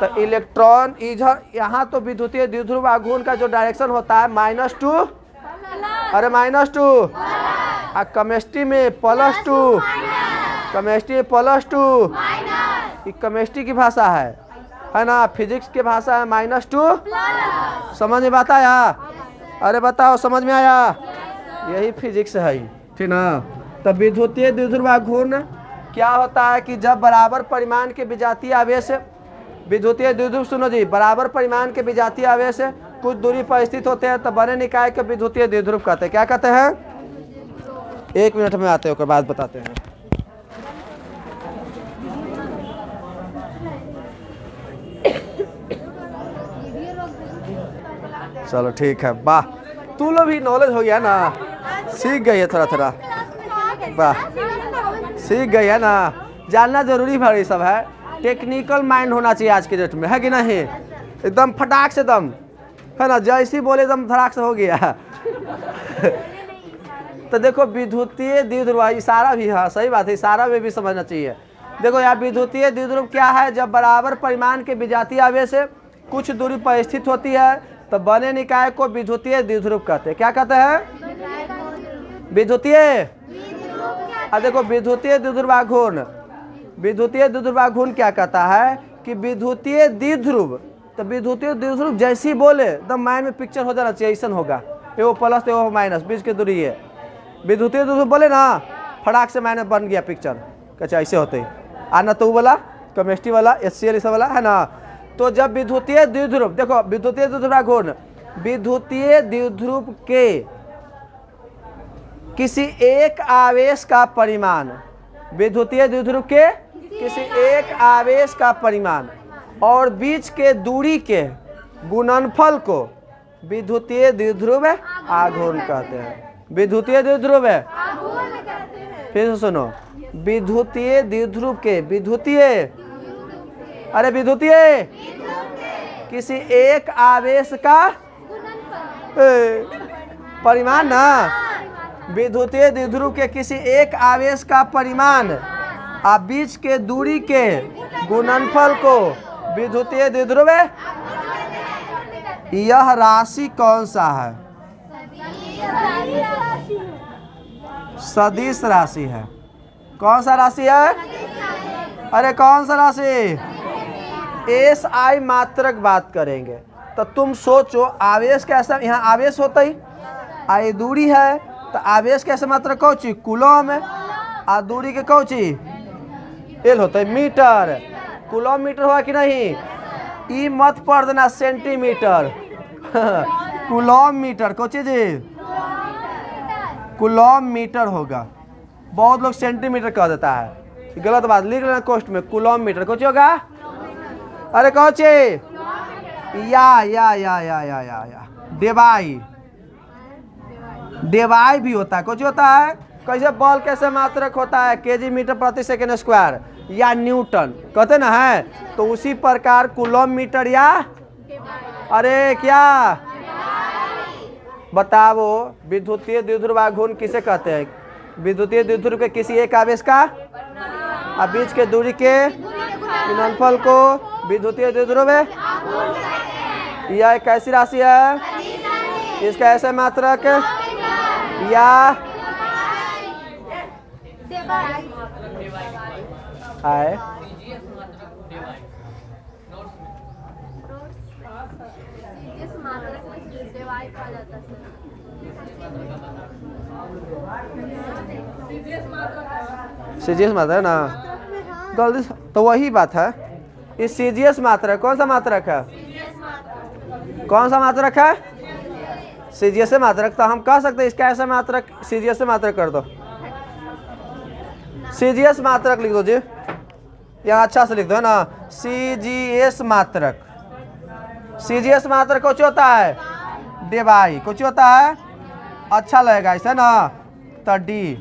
तो इलेक्ट्रॉन इधर यहाँ तो विद्युतीय द्विध्रुव आघूर्ण का जो डायरेक्शन होता है -2, अरे -2, और केमिस्ट्री में +2, केमिस्ट्री में +2, ये केमिस्ट्री की भाषा है ना, फिजिक्स की भाषा है -2। समझ में आता आया, अरे बताओ समझ में आया, यही फिजिक्स है, ठीक ना। तो विद्युतीय द्विध्रुव आघूर्ण क्या होता है कि जब बराबर परिमाण के विजातीय आवेश, विद्युतीय द्विध्रुव सुनो जी, बराबर परिमाण के विजातीय आवेश कुछ दूरी पर स्थित होते हैं तो बने निकाय के विद्युतीय द्विध्रुव कहते हैं, क्या कहते हैं। 1 मिनट में आते हैं, उसके बाद बताते हैं। चलो ठीक है, वाह, तू लोग भी नॉलेज हो गया ना, सीख गई है थोड़ा थोड़ा। वाह, सीख गई है ना। जानना जरूरी भाई सब है, टेक्निकल माइंड होना चाहिए आज के डेट में, है कि नहीं? एकदम फटाक से दम, है ना, जैसी बोले एकदम धड़ाक से हो गया। तो देखो विद्युतीय द्विध्रुव, इशारा भी है, सही बात है, इशारा में भी समझना चाहिए। देखो यार, विद्युतीय द्विध्रुव क्या है? जब बराबर परिमाण के विजातीय आवेश कुछ दूरी पर स्थित होती है तो बने निकाय को विद्युतीय द्विध्रुव कहते हैं। क्या कहते हैं? विद्युतीय। अब देखो विद्युतीय द्विध्रुवाघूर्ण, विद्युतीय द्विध्रुवाघूर्ण क्या कहता है कि विद्युतीय द्विध्रुव, तो विद्युतीय द्विध्रुव जैसी बोले एकदम माइंड में पिक्चर हो जाना चाहिए, ऐसा होगा, एगो प्लस एगो माइनस, बीच की दूरी है। विद्युतीय द्विध्रुव बोले ना, फटाक से माइनस बन गया पिक्चर, कैसे ऐसे होते ही आना, तो वाला केमिस्ट्री वाला HCl इस वाला है ना। तो जब विद्युतीय द्विध्रुव, देखो विद्युतीय द्विध्रुवाघूर्ण, विद्युतीय द्विध्रुव के किसी एक आवेश का परिमाण, विद्युतीय द्विध्रुव के किसी एक आवेश का परिमाण और बीच के दूरी के गुणनफल को विद्युतीय द्विध्रुव आघूर्ण कहते हैं। विद्युतीय द्विध्रुव है, फिर से सुनो, विद्युतीय द्विध्रुव के, विद्युतीय, अरे विद्युतीय किसी एक आवेश का परिमाण ना, विद्युतीय द्विध्रुव के किसी एक आवेश का परिमाण और बीच के दूरी के गुणनफल को विद्युतीय द्विध्रुव। यह राशि कौन सा है? सदिश राशि है। कौन सा राशि है? अरे कौन सा राशि? SI मात्रक बात करेंगे तो तुम सोचो, आवेश कैसा, यहाँ आवेश होता ही, आई दूरी है तो आवेश कैसे मात्रक कौची? कूलम है, आ दूरी के कौची? एल होता है, मीटर। कूलम मीटर हुआ कि नहीं? ई मत पढ़ देना सेंटीमीटर। कूलम मीटर, कौची जी? कूलम मीटर होगा, बहुत लोग सेंटीमीटर कह देता है, गलत बात, लिख लेना कोष्ट में, कूलम मीटर कौची होगा? अरे कौची? या डेबाई, डेबाई भी होता है, कुछ होता है, कैसे बॉल कैसे मात्रक होता है? केजी मीटर प्रति सेकेंड स्क्वायर या न्यूटन कहते ना है, तो उसी प्रकार कूलम मीटर या, अरे क्या बताओ, विद्युतीय द्विध्रुवाघूर्ण किसे कहते हैं? विद्युतीय द्विध्रुव के किसी एक आवेश का और बीच के दूरी के गुणनफल को विद्युतीय द्विध्रुव है। यह एक कैसी राशि है? इसका ऐसे मात्रक या है सीजीएस मात्रक है ना, गलती, तो वही बात है। इस सीजीएस मात्रक कौन सा मात्रक है? कौन सा मात्रक है? सीजीएस मात्रक। तो हम कह सकते हैं इसका ऐसा मात्रक सीजीएस मात्रक कर दो, सीजीएस मात्रक लिख दो जी, यहाँ अच्छा से लिख दो है ना, सीजीएस मात्रक। सीजीएस मात्रक कुछ होता है? डेबाई, कुछ होता है, अच्छा लगेगा ऐसा ना, तो डी।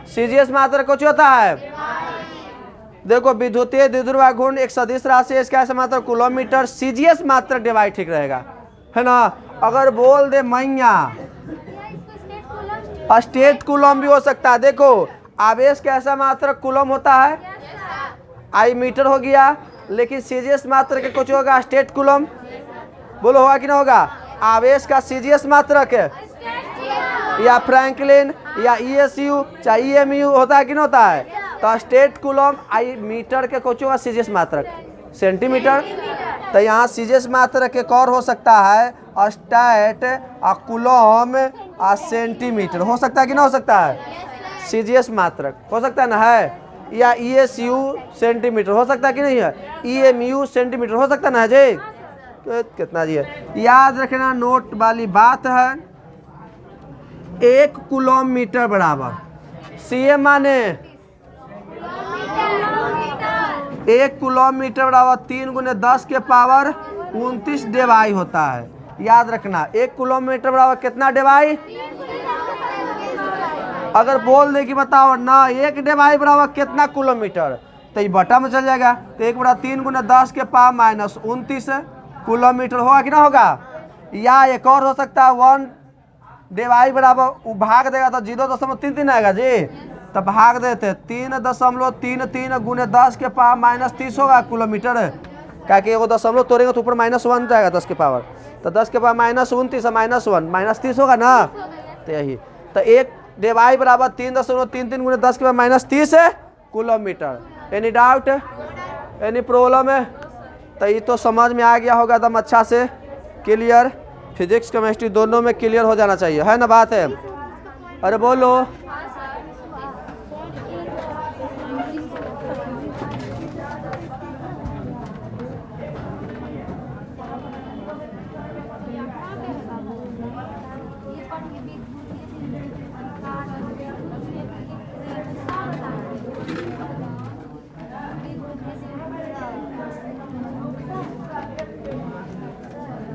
सीजीएस मात्रक कुछ होता है? देखो विद्युतीय द्विध्रुवाघूर्ण एक सदिश राशि है, इसका ऐसा मात्रक कूलम मीटर, सीजीएस मात्रक डेबाई ठीक रहेगा, है ना। अगर बोल दे मैया, स्टेट कूलम भी हो सकता है। देखो आवेश कैसा मात्रक कूलम होता है, आई मीटर हो गया, लेकिन सीजीएस मात्रक के कुछ होगा स्टेट कूलम, बोलो होगा कि ना होगा? आवेश का सीजीएस मात्रक है या फ्रैंकलिन या ESU चाहे EMU होता है कि नहीं होता है? तो स्टेट कूलम आई मीटर के कुछ होगा सीजीएस मात्रक सेंटीमीटर, तो यहाँ सीजीएस मात्रक एक और हो सकता है स्टेट कूलम सेंटीमीटर, हो सकता है कि ना हो सकता है? सीजीएस मात्रक हो सकता है ना, है, या ESU सेंटीमीटर हो सकता है कि नहीं है? EMU सेंटीमीटर हो सकता ना है जी? कितना जी है, याद रखना, नोट वाली बात है। एक कूलम मीटर बराबर CM माने एक कूलम मीटर बराबर 3 × 10 के पावर 29 डेबाई होता है। याद रखना, एक कूलम मीटर बराबर कितना डेबाई? अगर बोल दे कि बताओ ना 1 डिवाइड बराबर कितना किलोमीटर, तो ये बटा में चल जाएगा। तो 1/3 × 10 के पावर -29 किलोमीटर होगा कि ना होगा। या एक और हो सकता है 1 डिवाइड बराबर वो भाग देगा तो 0.33 आएगा जी, तो भाग देते 3.33 × 10 के पावर -30 होगा किलोमीटर। क्या कि एगो दशमलव तोड़ेंगे तो ऊपर -1 जाएगा 10 के पावर, तो 10 के पावर -29 -1 -30 होगा ना। तो यही तो 1 डिवाइड बराबर 3.33 × 10 के power -30 kilometre. Any doubt, any problem है। तो ये तो समझ में आ गया होगा एकदम अच्छा से, क्लियर। फिजिक्स केमिस्ट्री दोनों में क्लियर हो जाना चाहिए, है ना बात है। अरे बोलो।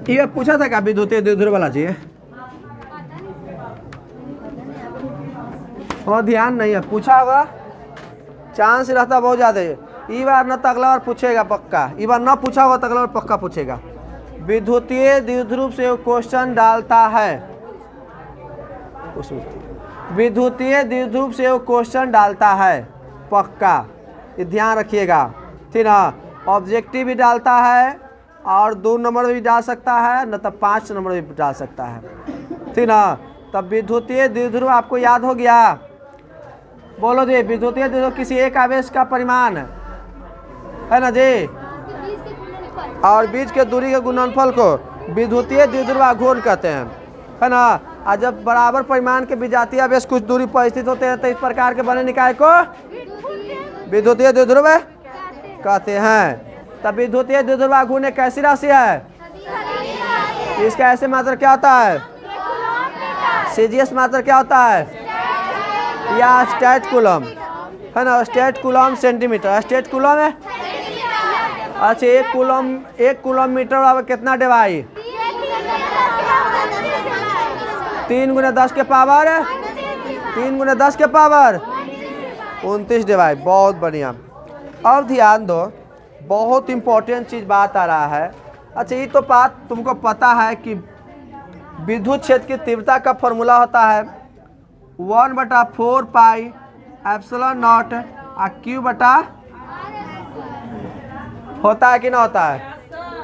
ये पूछा था क्या विद्युतीय द्विध्रुव वाला जी। और ध्यान नहीं है, पूछा होगा, चांस रहता बहुत ज्यादा। ये बार न तो अगला बार पूछेगा पक्का, ये बार ना पूछा होगा तो अगला बार पक्का पूछेगा। विद्युतीय द्विध्रुव से क्वेश्चन डालता है, विद्युतीय द्विध्रुव से क्वेश्चन डालता है पक्का, ये ध्यान रखिएगा, ठीक ना। ऑब्जेक्टिव भी डालता है और 2 नंबर भी डाल सकता है, न तो 5 नंबर भी डाल सकता है, ठीक ना। तब विद्युतीय द्विध्रुव आपको याद हो गया। बोलो जी, विद्युतीय द्विध्रुव किसी एक आवेश का परिमाण है ना जी, और बीच के दूरी के गुणनफल को विद्युतीय द्विध्रुव आघूर्ण कहते हैं, है ना। और जब बराबर परिमाण के विजातीय आवेश कुछ दूरी पर स्थित होते हैं तो इस प्रकार के बने निकाय को विद्युतीय द्विध्रुव कहते हैं। तब विद्युतीय द्विध्रुव आघूर्ण एक ऐसी राशि है, इसका ऐसे मात्रा क्या होता है, सीजीएस मात्रा क्या होता है, या स्टेट कूलम, है ना। State coulomb centimetre, state coulomb है। अच्छा, 1 किलोमीटर बराबर कितना डिवाइड, 3 × 10 के पावर 29 डिवाइड। बहुत बढ़िया। अब ध्यान दो, बहुत इंपॉर्टेंट चीज बात आ रहा है। अच्छा, ये तो बात तुमको पता है कि विद्युत क्षेत्र की तीव्रता का फॉर्मूला होता है 1/4 पाई एप्सिलॉन नॉट Q बटा, होता है कि ना होता है।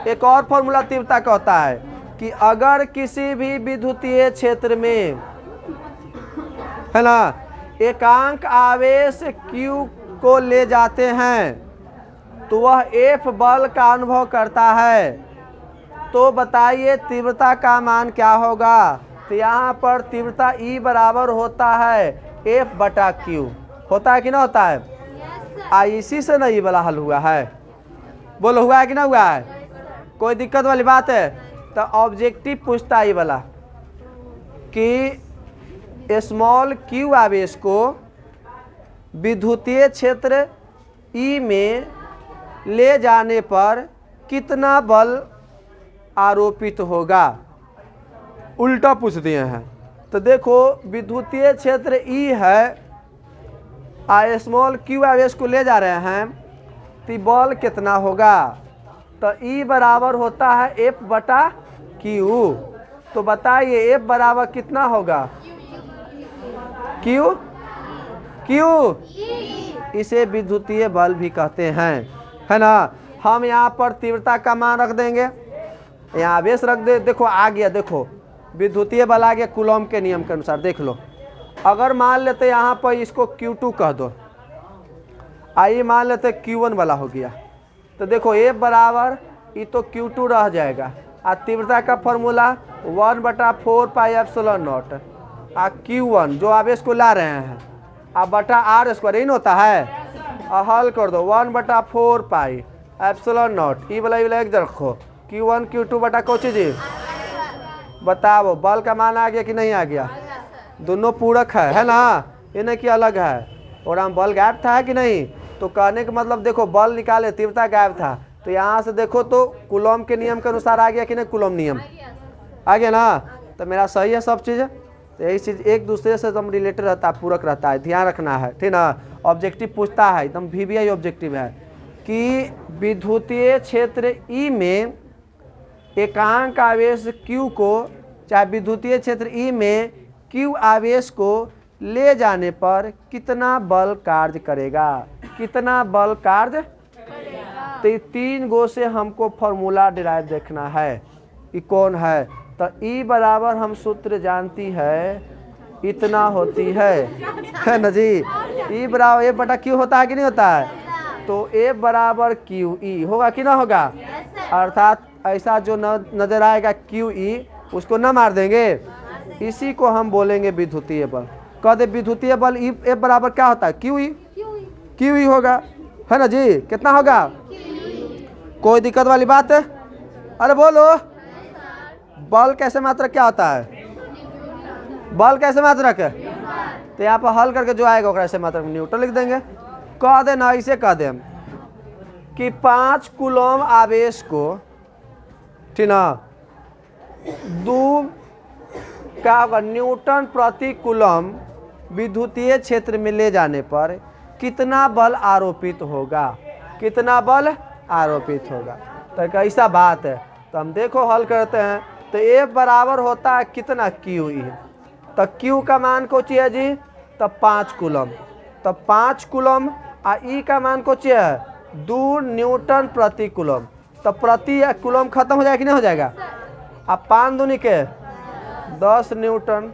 एक और फॉर्मूला तीव्रता का होता है कि अगर किसी भी विद्युतीय क्षेत्र में, है ना, एकांक आवेश Q को ले जाते हैं तो वह F बल का अनुभव करता है। तो बताइए तीव्रता का मान क्या होगा। तो यहाँ पर तीव्रता E बराबर होता है F/Q, होता है कि ना होता है। इसी से ना ये वाला हल हुआ है, बोलो हुआ है कि ना हुआ है, कोई दिक्कत वाली बात है। तो ऑब्जेक्टिव पूछता है ये वाला कि स्मॉल q आवेश को विद्युतीय क्षेत्र E में ले जाने पर कितना बल आरोपित होगा, उल्टा पूछ दिए हैं। तो देखो, विद्युतीय क्षेत्र E है, स्मॉल q आवेश को ले जा रहे हैं, तो बल कितना होगा। तो E बराबर होता है F/Q। तो बताइए F बराबर कितना होगा, Q, इसे विद्युतीय बल भी कहते हैं, है ना। हम यहाँ पर तीव्रता का मान रख देंगे, यहाँ आवेश रख दे। देखो आ गया, देखो विद्युतीय बल आ गया कूलॉम के नियम के अनुसार। देख लो, अगर मान लेते यहाँ पर इसको Q2 कह दो, आइए मान लेते Q1 वाला हो गया, तो देखो F बराबर ये तो Q2 रह जाएगा। और तीव्रता का formula 1/4 pi epsilon not Q1 जो आवेश को ला रहे हैं, अब बटा R² इन होता है। और हल कर दो 1/4 पाई एप्सिलॉन नॉट, ई वाला एक रखो, Q1 Q2 बटा कौन चीज, बताओ बल का मान आ गया कि नहीं आ गया। दोनों पूरक है ना, ये नहीं कि अलग है। और हम बल गायब था कि नहीं, तो कहने का मतलब देखो बल निकाले, तीव्रता गायब था, तो यहाँ से देखो तो कूलॉम के नियम के अनुसार आ गया कि नहीं, कूलॉम नियम आ गया ना। तो मेरा सही है सब चीज़, तो यही चीज़ एक दूसरे से एकदम रिलेटेड रहता है, पूरक रहता है, ध्यान रखना है, ठीक ना। ऑब्जेक्टिव पूछता है, एकदम VBI ऑब्जेक्टिव है कि विद्युतीय क्षेत्र ई में एकांक आवेश Q को, चाहे विद्युतीय क्षेत्र ई में Q आवेश को ले जाने पर कितना बल कार्य करेगा, कितना बल कार्य करेगा। तो 3 गो से हमको फॉर्मूला डिराइव देखना है, ये कौन है। तो E बराबर हम सूत्र जानती है, इतना होती है ना जी। E बराबर A बटा Q होता है कि नहीं होता है। तो A बराबर QE होगा कि ना होगा, अर्थात ऐसा जो नजर आएगा QE उसको ना मार देंगे, इसी को हम बोलेंगे विद्युतीय बल। कह दे विद्युतीय बल E बराबर क्या होता है, QE होगा, है ना जी। कितना होगा, कोई दिक्कत वाली बात है, अरे बोलो। बल कैसे मात्रक क्या होता है, बल कैसे मात्रक है। तो यहाँ पर हल करके जो आएगा कैसे मात्रक न्यूटन लिख देंगे। कह दे ना, इसे कह दे कि 5 कूलम आवेश को, ठीक ना, 2 क्या होगा न्यूटन प्रति कूलम विद्युतीय क्षेत्र में ले जाने पर कितना बल आरोपित होगा, कितना बल आरोपित होगा। तो कैसा बात है, तो हम देखो हल करते हैं। तो A बराबर होता है कितना, QE। तो Q का मान को चाहिए जी, तो 5 कूलम, तो 5 कूलम। और E का मान को चाहिए 2 न्यूटन प्रति कूलम। तो प्रति कूलम खत्म हो जाएगा कि नहीं हो जाएगा। अब 5 दूनी के 10 न्यूटन,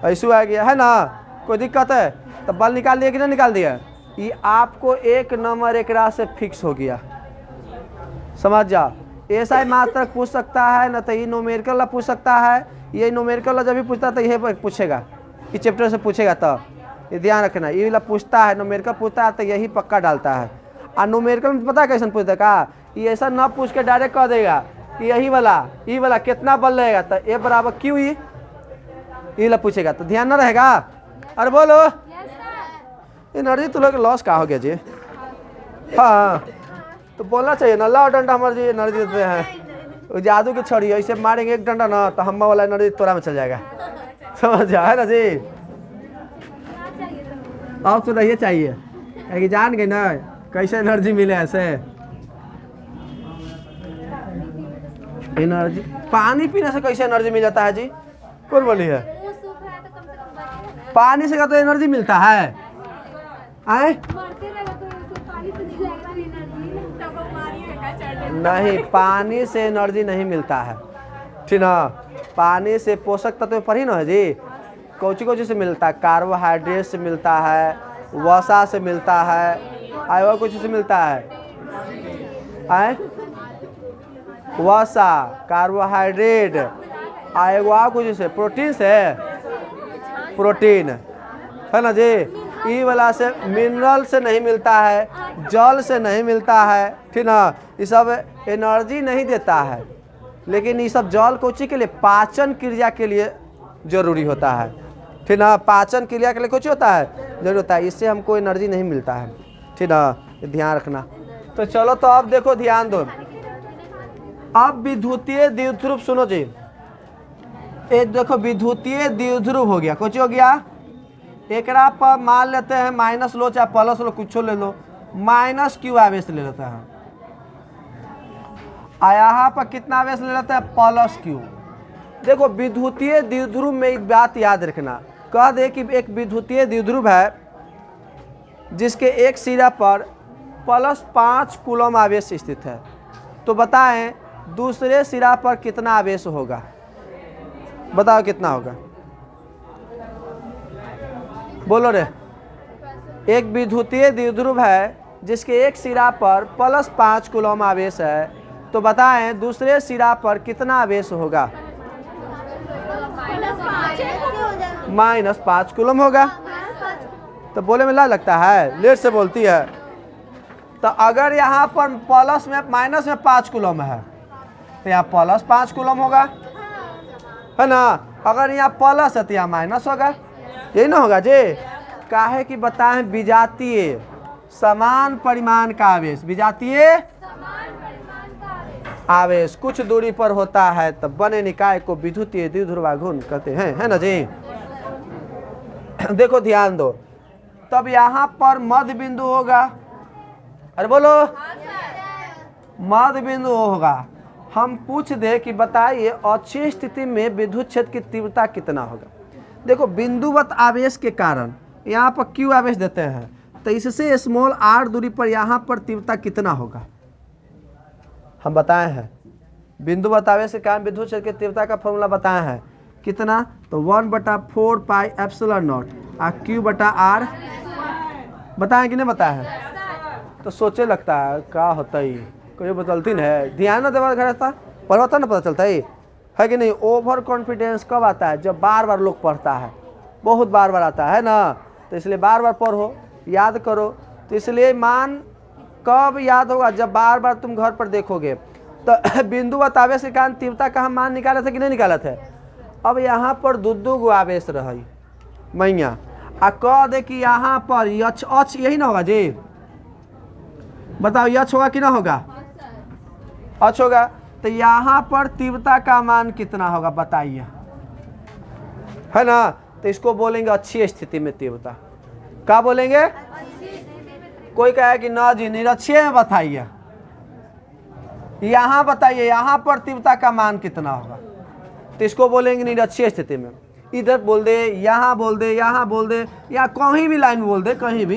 ऐसा आ गया है ना, कोई दिक्कत है। तो बल निकाल दिया कि नहीं निकाल दिया। ये आपको 1 नंबर एक रात से फिक्स हो गया, समझ जा। ऐसा ही मात्रक पूछ सकता है ना, तो ये न्यूमेरिकल पूछ सकता है। ये न्यूमेरिकल जब भी पूछता तो यही पूछेगा, इस चैप्टर से पूछेगा। तो ये ध्यान रखना, ये वाला पूछता है, न्यूमेरिकल पूछता है तो यही पक्का डालता है। और न्यूमेरिकल में पता है कैसे पूछता है का, ये ऐसा ना पूछ के डायरेक्ट कह देगा कि यही वाला कितना बल रहेगा। तो A बराबर QE, ये वाला पूछेगा तो ध्यान ना रहेगा। अरे बोलो, एनर्जी तो लोग लॉस का हो गया जी। हाँ तो बोलना चाहिए ना, लाओ डंडा हमारे जी एनर्जी देते हैं, जादू की छड़ी ऐसे मारेंगे एक डंडा ना, तो हम वाला एनर्जी तोरा में चल जाएगा, समझ जाए ना जी। अब तो नहीं चाहिए कि जान गए ना कैसे एनर्जी मिले ऐसे। एनर्जी पानी पीने से कैसे एनर्जी मिल जाता है जी, कौन बोली है। पानी से का तो एनर्जी मिलता है, आए नहीं, पानी से एनर्जी नहीं मिलता है, ठीक ना। पानी से पोषक तत्व पढ़ी ना है जी, कौची से मिलता है, कार्बोहाइड्रेट से मिलता है, वसा से मिलता है, और कुछ से मिलता है, आए वसा, कार्बोहाइड्रेट, आएगा कुछ से, प्रोटीन से, प्रोटीन है ना जी। ई वाला से मिनरल से नहीं मिलता है, जल से नहीं मिलता है, ठीक ना। ये सब एनर्जी नहीं देता है, लेकिन ये सब जल कोची के लिए, पाचन क्रिया के लिए जरूरी होता है, ठीक ना। पाचन क्रिया के लिए कुछ होता है, जरूरी होता है, इससे हमको एनर्जी नहीं मिलता है, ठीक ना, ध्यान रखना। तो चलो, तो अब देखो ध्यान दो। अब विद्युतीय द्विध्रुव सुनो जी, ये देखो विद्युतीय द्विध्रुव हो गया, कुछ हो गया। एकरा पर मान लेते हैं माइनस लो चाहे प्लस लो, कुछ ले लो, -Q आवेश ले लेते हैं। यहाँ पर कितना आवेश ले लेते हैं, +Q। देखो विद्युतीय द्विध्रुव में एक बात याद रखना, कह दे कि एक विद्युतीय द्विध्रुव है जिसके एक सिरा पर +5 कूलम आवेश स्थित है। तो बताएं दूसरे सिरा पर कितना आवेश होगा, बताओ कितना होगा, बोलो रे। एक विद्युतीय द्विध्रुव है जिसके एक सिरा पर +5 कूलम आवेश है, तो बताएं दूसरे सिरा पर कितना आवेश होगा, -5 कूलम होगा। तो बोले में ला लगता है, लेट से बोलती है। तो अगर यहाँ पर प्लस में माइनस में 5 कूलम है तो यहाँ +5 कूलम होगा, है ना। अगर यहाँ प्लस है तो यहाँ माइनस होगा, यही ना होगा जी। काहे कि बताएं विजातीय समान परिमाण का आवेश, विजातीय आवेश कुछ दूरी पर होता है तब बने निकाय को विद्युतीय द्विध्रुवाघूर्ण कहते हैं, है ना जी। देखो ध्यान दो, तब यहाँ पर मध्य बिंदु होगा, अरे बोलो मध्य बिंदु होगा। हम पूछ दे कि बताइए अक्षीय स्थिति में विद्युत क्षेत्र की तीव्रता कितना होगा। देखो बिंदुवत आवेश के कारण यहाँ पर क्यू आवेश देते हैं, तो इससे स्मॉल r दूरी पर यहाँ पर तीव्रता कितना होगा हम बताए हैं। बिंदुवत आवेश के कारण विद्युत क्षेत्र की तीव्रता का फॉर्मूला बताए हैं कितना, तो 1/4 पाई एप्सिलॉन नॉट आ क्यू बटा आर बताएं कि नहीं बताया है। तो सोचे लगता है क्या होता है, कोई बदलती है, ध्यान न देवा घर था पढ़ता ना पता चलता है कि नहीं। ओवर कॉन्फिडेंस कब आता है, जब बार बार लोग पढ़ता है, बहुत बार बार आता है ना, तो इसलिए बार बार पढ़ो याद करो। तो इसलिए मान कब याद होगा, जब बार बार तुम घर पर देखोगे। तो बिंदुवत आवेश के कारण तीव्रता का हम मान निकाले थे कि नहीं निकाले थे। अब यहाँ पर दो गो आवेश रही मैया आ कह दे कि यहाँ पर यच अच यही ना होगा जी, बताओ यच होगा कि ना होगा, अच होगा। तो यहाँ पर तीव्रता का मान कितना होगा बताइए, है ना। तो इसको बोलेंगे अच्छी स्थिति में तीव्रता, क्या बोलेंगे। कोई कहे कि ना जी निरक्षीय में बताइए, यहाँ बताइए यहाँ पर तीव्रता का मान कितना होगा, तो इसको बोलेंगे निरक्षीय स्थिति में। इधर बोल दे, यहाँ बोल दे, यहाँ बोल दे, या कहीं भी लाइन में बोल दे, कहीं भी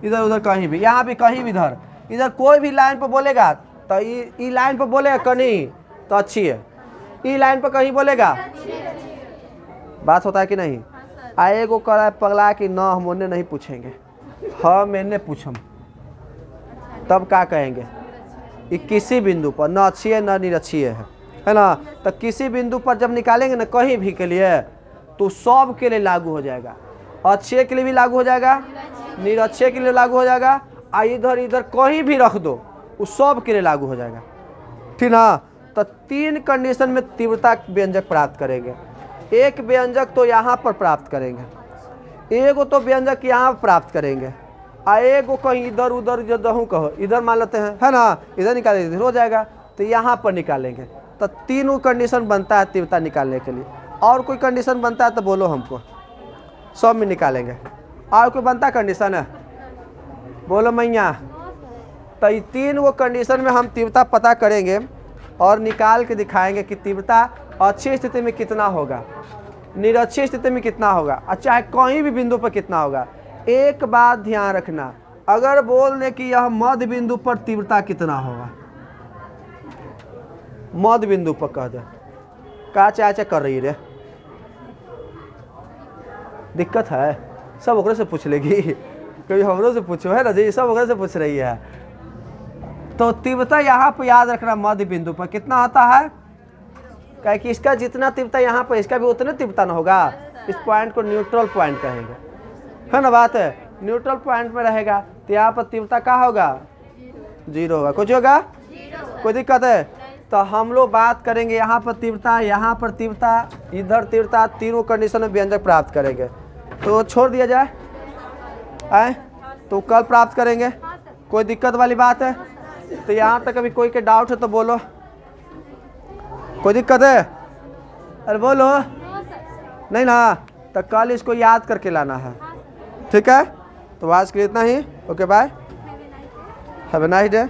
इधर उधर कहीं भी, यहाँ भी कहीं भी इधर इधर कोई भी लाइन पर बोलेगा तो ई लाइन पर बोलेगा कहीं तो अच्छी है, ई लाइन पर कहीं बोलेगा बात होता है कि नहीं। आए को करा पगला कि ना हम उन्हें नहीं पूछेंगे, हम इन्हें पूछम तब क्या कहेंगे। ये किसी बिंदु पर न अच्छी है न निरक्षीय है ना। तो किसी बिंदु पर जब निकालेंगे ना कहीं भी के लिए, तो सब के लिए लागू हो जाएगा, अच्छे के लिए भी लागू हो जाएगा, निरक्षीय के लिए लागू हो जाएगा, आ इधर इधर कहीं भी रख दो उस सब के लिए लागू हो जाएगा, ठीक ना। तो तीन कंडीशन में तीव्रता व्यंजक प्राप्त करेंगे। एक व्यंजक तो यहाँ पर प्राप्त करेंगे, एगो तो व्यंजक यहाँ प्राप्त करेंगे, आ एगो कहीं इधर उधर जो दहूँ कहो इधर मान लेते हैं, है ना, इधर निकालेंगे इधर हो जाएगा, तो यहाँ पर निकालेंगे। तो तीनों कंडीशन बनता है तीव्रता निकालने के लिए। और कोई कंडीशन बनता है तो बोलो हमको, सब में निकालेंगे। और कोई बनता कंडीशन है बोलो मैया। तो ये तीन वो कंडीशन में हम तीव्रता पता करेंगे और निकाल के दिखाएंगे कि तीव्रता अच्छी स्थिति में कितना होगा, निरक्षीय स्थिति में कितना होगा, और चाहे कहीं भी बिंदु पर कितना होगा। एक बात ध्यान रखना, अगर बोल दे कि यह मध्य बिंदु पर तीव्रता कितना होगा, मध्य बिंदु पर कह दे का चाचा कर रही रे, दिक्कत है, सब ओकरे से पूछ लेगी, कोई हमरों से पूछो है ना जी, सब ओकरे से पूछ रही है। तो तीव्रता यहाँ पर याद रखना मध्य बिंदु पर कितना आता है, क्या कि इसका जितना तीव्रता यहाँ पर इसका भी उतना तीव्रता ना होगा। इस पॉइंट को न्यूट्रल पॉइंट कहेंगे, है ना बात है, न्यूट्रल पॉइंट में रहेगा। तो यहाँ पर तीव्रता क्या होगा, 0 होगा। कुछ होगा, कोई दिक्कत है। तो हम लोग बात करेंगे यहाँ पर तीव्रता, यहाँ पर तीव्रता, इधर तीव्रता, तीनों कंडीशन में व्यंजक प्राप्त करेंगे। तो छोड़ दिया जाए आए, तो कल प्राप्त करेंगे, कोई दिक्कत वाली बात है। तो यहाँ तक अभी कोई के डाउट है तो बोलो, कोई दिक्कत है, अरे बोलो नहीं ना। तो कल इसको याद करके लाना है, ठीक है। तो आज के लिए इतना ही, okay bye, have a nice day.